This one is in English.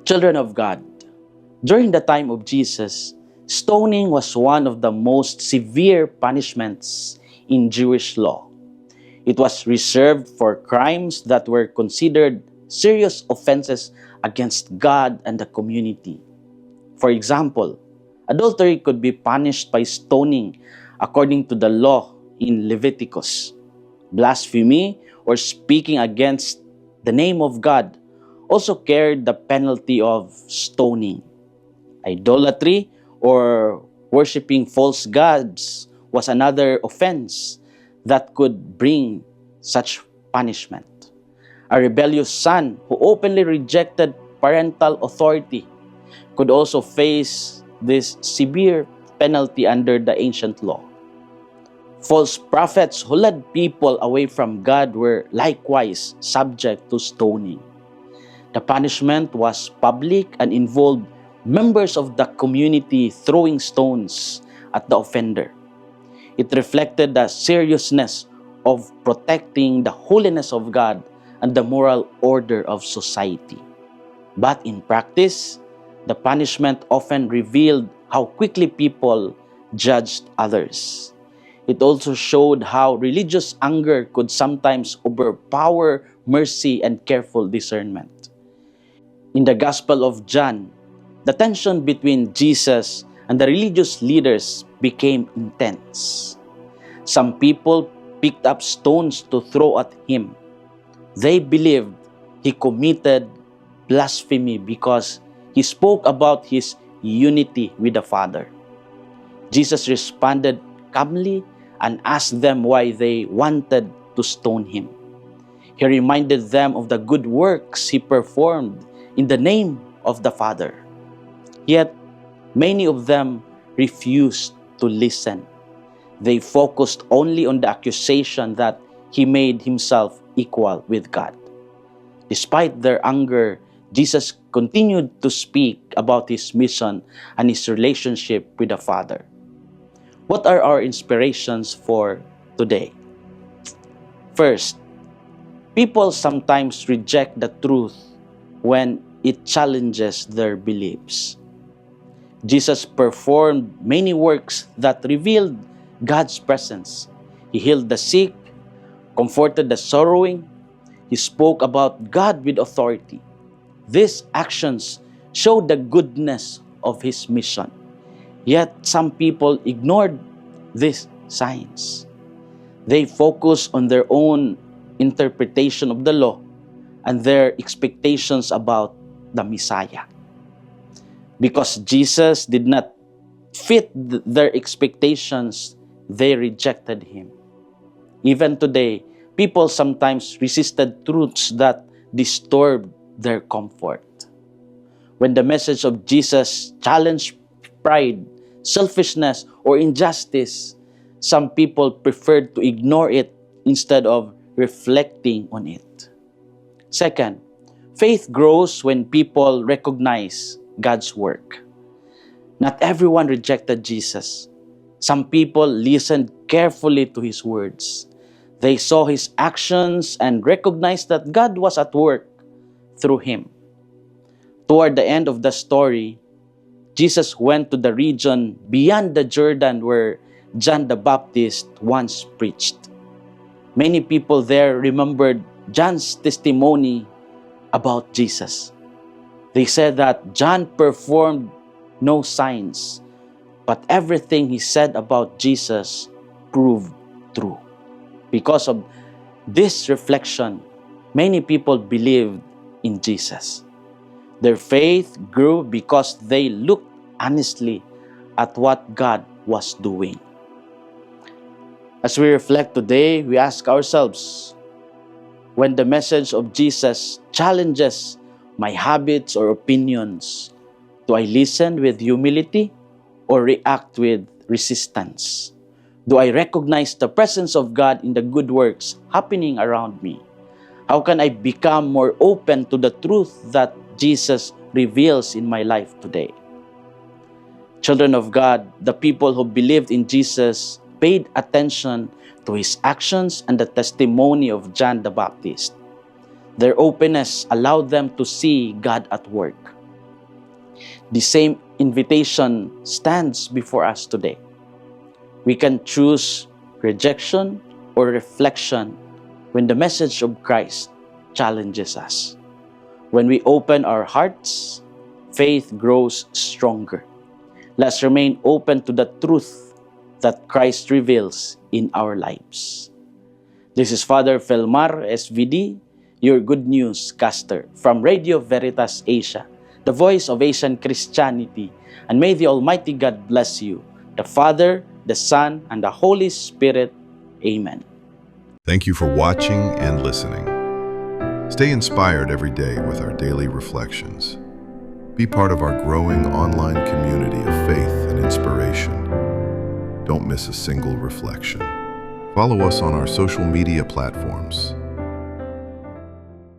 Children of God, during the time of Jesus, stoning was one of the most severe punishments in Jewish law. It was reserved for crimes that were considered serious offenses against God and the community. For example, adultery could be punished by stoning according to the law in Leviticus. Blasphemy or speaking against the name of God also carried the penalty of stoning. Idolatry or worshiping false gods was another offense that could bring such punishment. A rebellious son who openly rejected parental authority could also face this severe penalty under the ancient law. False prophets who led people away from God were likewise subject to stoning. The punishment was public and involved members of the community throwing stones at the offender. It reflected the seriousness of protecting the holiness of God and the moral order of society. But in practice, the punishment often revealed how quickly people judged others. It also showed how religious anger could sometimes overpower mercy and careful discernment. In the Gospel of John, the tension between Jesus and the religious leaders became intense. Some people picked up stones to throw at him. They believed he committed blasphemy because he spoke about his unity with the Father. Jesus responded calmly and asked them why they wanted to stone him. He reminded them of the good works he performed in the name of the Father. Yet, many of them refused to listen. They focused only on the accusation that he made himself equal with God. Despite their anger, Jesus continued to speak about his mission and his relationship with the Father. What are our inspirations for today? First, people sometimes reject the truth when it challenges their beliefs. Jesus performed many works that revealed God's presence. He healed the sick, comforted the sorrowing. He spoke about God with authority. These actions showed the goodness of his mission. Yet some people ignored these signs. They focused on their own interpretation of the law and their expectations about the Messiah. Because Jesus did not fit their expectations, they rejected him. Even today, people sometimes resisted truths that disturbed their comfort. When the message of Jesus challenged pride, selfishness, or injustice, some people preferred to ignore it instead of reflecting on it. Second, faith grows when people recognize God's work. Not everyone rejected Jesus. Some people listened carefully to his words. They saw his actions and recognized that God was at work through him. Toward the end of the story, Jesus went to the region beyond the Jordan where John the Baptist once preached. Many people there remembered John's testimony about Jesus. They said that John performed no signs, but everything he said about Jesus proved true. Because of this reflection, many people believed in Jesus. Their faith grew because they looked honestly at what God was doing. As we reflect today, we ask ourselves, when the message of Jesus challenges my habits or opinions, do I listen with humility or react with resistance? Do I recognize the presence of God in the good works happening around me? How can I become more open to the truth that Jesus reveals in my life today? Children of God, the people who believed in Jesus paid attention to his actions and the testimony of John the Baptist. Their openness allowed them to see God at work. The same invitation stands before us today. We can choose rejection or reflection when the message of Christ challenges us. When we open our hearts, faith grows stronger. Let's remain open to the truth that Christ reveals in our lives. This is Father Felmar, SVD, your Good News caster from Radio Veritas Asia, the voice of Asian Christianity. And may the Almighty God bless you, the Father, the Son, and the Holy Spirit. Amen. Thank you for watching and listening. Stay inspired every day with our daily reflections. Be part of our growing online community of faith and inspiration. Don't miss a single reflection. Follow us on our social media platforms